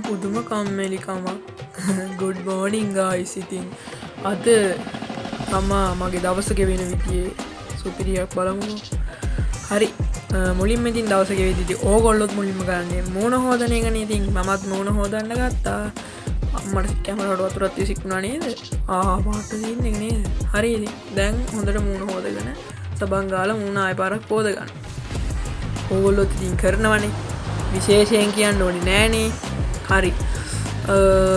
පුදුම කම්මැලිකමක්. good morning guys. ඉතින් අද මගේ දවස ගෙවෙන විදිහේ සුපිරියක් බලමු. හරි. මුලින්ම ඉතින් දවස ගෙවෙද්දී ඕගොල්ලොත් මුලින්ම කරන්නේ මූණ හොදන එකනේ. ඉතින් මමත් මූණ හොදන්න ගත්තා. අම්මට කැමරාවට වතුරක් තියසිකුණා නේද? පාට තියෙන එක නේද? හරි ඉතින් දැන් හොඳට මූණ හොදගෙන සබන් ගාලා මූණ ආයෙ පාරක් හොද ගන්න. ඕගොල්ලොත් ඉතින් කරනවනේ. විශේෂයෙන් කියන්න ඕනේ නෑනේ. හරි.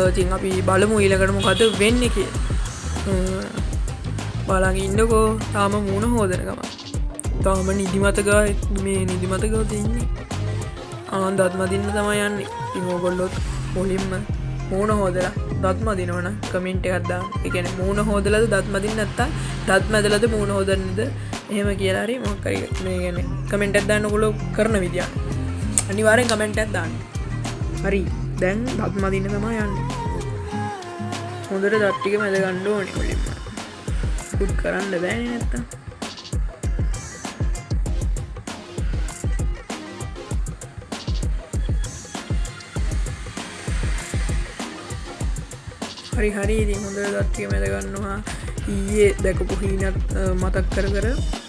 ඉතින් අපි බලමු ඊළඟට මොකද වෙන්නේ කියලා. බලන් ඉන්නකෝ. තාම මූණ හොදන ගම. තාම නිදිමත ගාව තින්නේ. දත් මදින්න තමයි යන්නේ. ඉතින් ඕගොල්ලොත් මුලින්ම මූණ හොදලා දත් මදිනවනම් කමෙන්ට් එකක් දාන්න. ඒ කියන්නේ මූණ හොදලාද දත් මදින්න නැත්තම් දත් මැදලාද මූණ හොදන්නේද එහෙම කියලා හරි මොකක් හරි මේ කියන්නේ කමෙන්ට් එකක් දාන්න ඕගොල්ලෝ කරන විදිය. අනිවාර්යෙන් කමෙන්ට් එකක් දාන්න. හරි. දැන් දත් මදින්න තමයි යන්නේ. හොඳට දත් ටික මැද ගන්න ඕනේ මුලින්ම. පුඩ් කරන්න බෑනේ නැත්තම්. හරි ඉතින් හොඳට දත් ටික මැද ගන්නවා. ඊයේ දැකපු හීනත් මතක් කර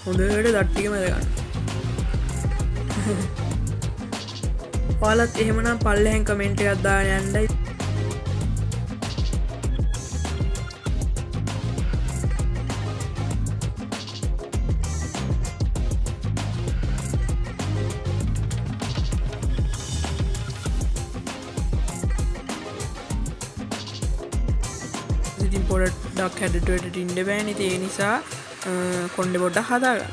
හොඳට දත් ටික මැද ගන්න. ඔයාලත් එහෙමනම් පල්ලෙහෙන් කමෙන්ට් එකක් දාන්න යන්නයි. ඉතින් පොඩ්ඩක් හැඩට ඉන්න බෑනේ. ඒ නිසා කොණ්ඩේ පොඩ්ඩක් හදාගන්න.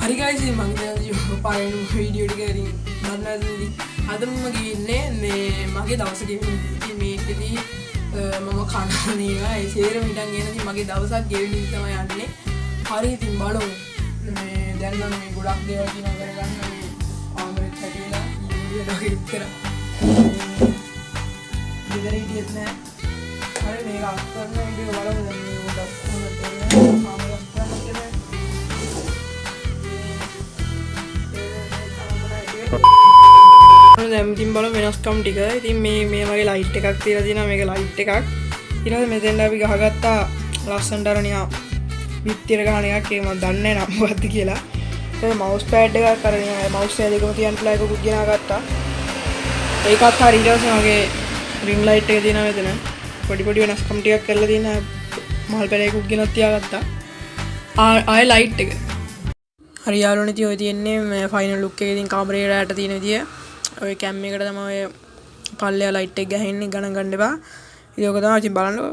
හරි guys මම දැන් පාරේ වීඩියෝ ටික හරි බලන්නදී අද මම ගිහින්නේ මේ මගේ දවස ගෙවෙන්නේ මේකෙදී මම කනනේ ඒ සේරම ඉඳන් එනදී මගේ දවසක් ගෙවෙන්න තමයි යන්නේ. හරි ඉතින් බලමු. මේ දැන් නම් මේ ගොඩක් දේවල් දිනා කරගන්න මේ ආමරෙත් හැටිලා වීඩියෝ එකක් කරා. ඉතින් ඉතින් නෑ. හරි මේක අත්තරන වීඩියෝ බලමු දැන් මේ ගොඩක් හොඳට දැම්තින් බල වෙනස්කම් ටික. ඉතින් මේ වගේ ලයිට් එකක් තියලා තියෙනවා. මේක ලයිට් එකක්. ඊළඟට මෙතෙන්ට අපි ගහගත්තා ලස්සනට අර නිකන් පිටිර ගහන එකක්. ඒක මම දන්නේ නැහැ නම් මොකද්ද කියලා. ඒ මවුස් පෑඩ් එකක් අර නිකන් මවුස් එක දෙකම තියන්න පුළුවන් එකකුත් ගෙනාගත්තා. ඒකත් හරි. ඊට පස්සේ මගේ රින් ලයිට් එක තියෙනවා මෙතන. පොඩි වෙනස්කම් ටිකක් කරලා තියෙන මහල් පැලයකුත් ගෙනත් තියාගත්තා. ආයෙ ලයිට් එක. හරි යාළුවනේ ඉතින් ඔය තියෙන්නේ මේ ෆයිනල් ලුක් එකේ ඉතින් කාමරේ රැට තියෙන විදිය. ඔය කැම් එකට තමයි ඔය පල්ලෙයා ලයිට් එක ගහන්නේ. ගණන් ගන්න එපා. ඉතින් ඔක තමයි ඉතින් බලන්නකො.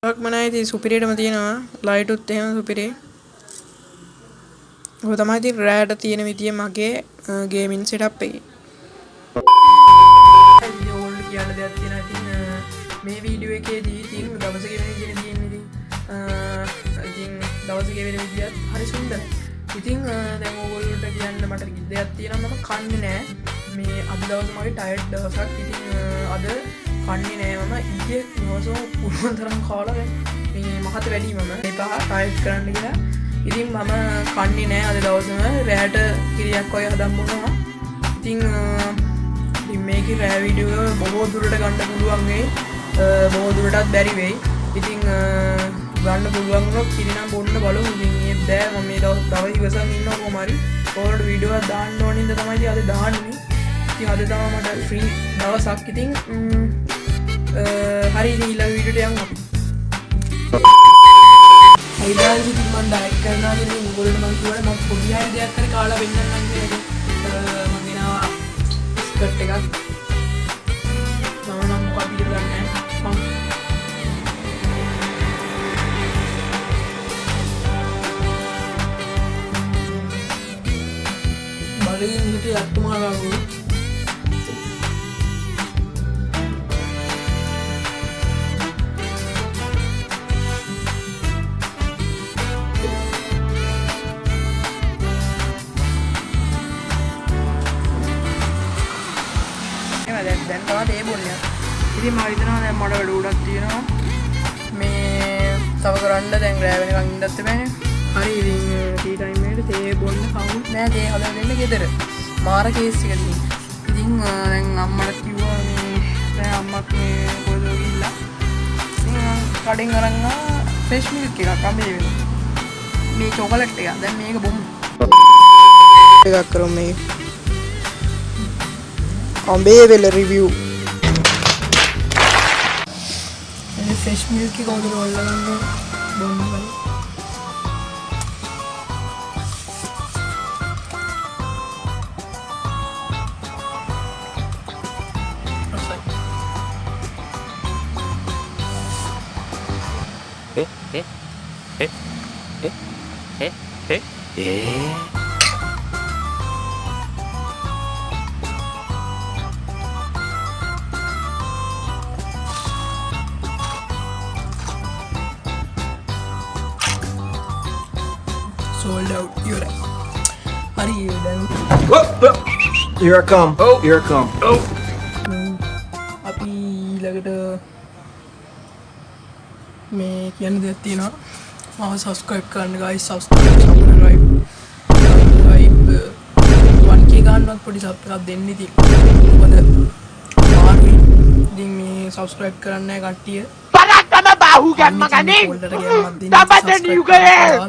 වක් මනයි ඉතින් සුපිරියටම තියෙනවා. ලයිටුත් එහෙම සුපිරි. ඔක තමයි ඉතින් රැට තියෙන විදිය මගේ ගේමින් සෙටප් එකේ. ඉතින් ඕල්ලි කියන්න දෙයක් තියෙනවා. ඉතින් මේ වීඩියෝ එකේදී ඉතින් දවස ගෙවෙන විදිය තියෙන්නේ. ඉතින් දවස ගෙවෙන විදියත් හරි සුන්දරයි. ඉතින් දැන් ඕගොල්ලන්ට කියන්න මට දෙයක් තියෙනවා. මම කන්නේ නෑ. මේ අද දවස මගේ ටයර්ඩ් දවසක්. ඉතින් අද කන්නේ නෑ මම. ඊයේ දවසම පුළුවන් තරම් කාලා මේ මහත වැඩි මම එපා ටයර්ඩ් කරන්න කියලා. ඉතින් මම කන්නේ නෑ අද දවසම. රැට කිරියක් වගේ හදම්බුණා. ඉතින් මේකේ රෑ වීඩියෝ බොහෝ දුරට ගන්න පුළුවන් වෙයි. බොහෝ දුරටත් බැරි වෙයි. ඉතින් ගන්න පුළුවන් වුණොත් කිරිනම් බොන්න බලමු. ඉතින් මේ බෑ මම මේ දවස් තව ඉවසන් ඉන්නවා කොහොම හරි. ඕකට වීඩියෝ එකක් දාන්න ඕනින්ද තමයි ඉතින් අද දාන්නේ. ඉතින් අද තමයි මට ෆ්‍රී දවසක්. ඉතින් හරි ඉතින් ඊළඟ වීඩියෝට යමු අපි. හරි guys ඉතින් මම ඩයට් කරනවා කියන්නේ උගලට මම කියවනේ මම පොඩි හරි දෙයක් කරේ කාලා වෙන්නන්නම් කියලා. මම ගෙනාවා ස්කර්ට් එකක්. මම නම් මොකක්ද කියලා දන්නේ නැහැ. අත්මාරාව දැන් තමයි ඒ බොන්නේ. ඉතින් මම හිතනවා දැන් මඩ වැඩ උඩක් තියෙනවා. මේ තව කරන්න දැන් රෑ වෙනකන් ඉඳත් බෑනේ. හරි ඉතින් ටී ටයිම් එකට තේ බොන්න කවුරුත් නෑ. තේ හදලා දෙන්න ගෙදර. මාර කේස් එකක් තියෙනවා. ඉතින් දැන් අම්මට කිව්වා මේ දැන් අම්මත් මේ කොහෙද ගිහිල්ලා. ඉතින් කඩෙන් අරන් ෆ්‍රෙෂ් මිල්ක් එකක් අම්මේ වෙනවා. මේ චොකලට් එක. දැන් මේක බොමු. එකක් කරමු මේ Ambevela review. And fresh milk ki kaun roll lagana bonna bhai. Sold out. You're right. Are you done? Here I come. Oh, here I come. Oh. අපි ඊළඟට මේ කියන්න දෙයක් තියෙනවා. මාව subscribe කරන්න guys. subscribe 1k ගන්නවත් පොඩි sub එකක් දෙන්න ඉතින්. මොකද මාරුයි. ඉතින් මේ subscribe කරන්න නැහැ කට්ටිය. Paratama bahu kan makanin. Dapat na niyo kayo.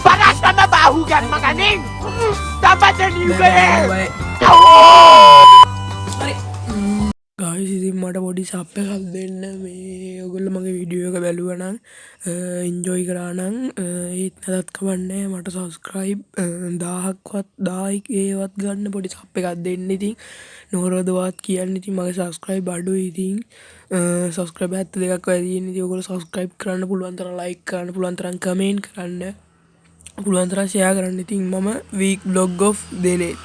Paratama bahu kan makanin. Dapat na niyo kayo. ගායිස් ඉතින් මට පොඩි සබ් එකක් දෙන්න මේ ඔයගොල්ලෝ මගේ වීඩියෝ එක බැලුවා නම් එන්ජොයි කරා නම් ඒත් නැතත් කවන්නේ මට සබ්ස්ක්‍රයිබ් 1000ක්වත් 1000වත් ගන්න පොඩි සබ් එකක් දෙන්න ඉතින් නෝරදවත් කියන්න ඉතින් මගේ සබ්ස්ක්‍රයිබ් අඩුයි ඉතින් සබ්ස්ක්‍රයිබ් 72ක් වැඩි ඉන්නේ ඉතින් ඔයගොල්ලෝ සබ්ස්ක්‍රයිබ් කරන්න පුළුවන් තරම් ලයික් කරන්න පුළුවන් තරම් කමෙන්ට් කරන්න පුළුවන් තරම් ෂෙයා කරන්න ඉතින් මම වීක් බ්ලොග් ඔෆ් දෙනේ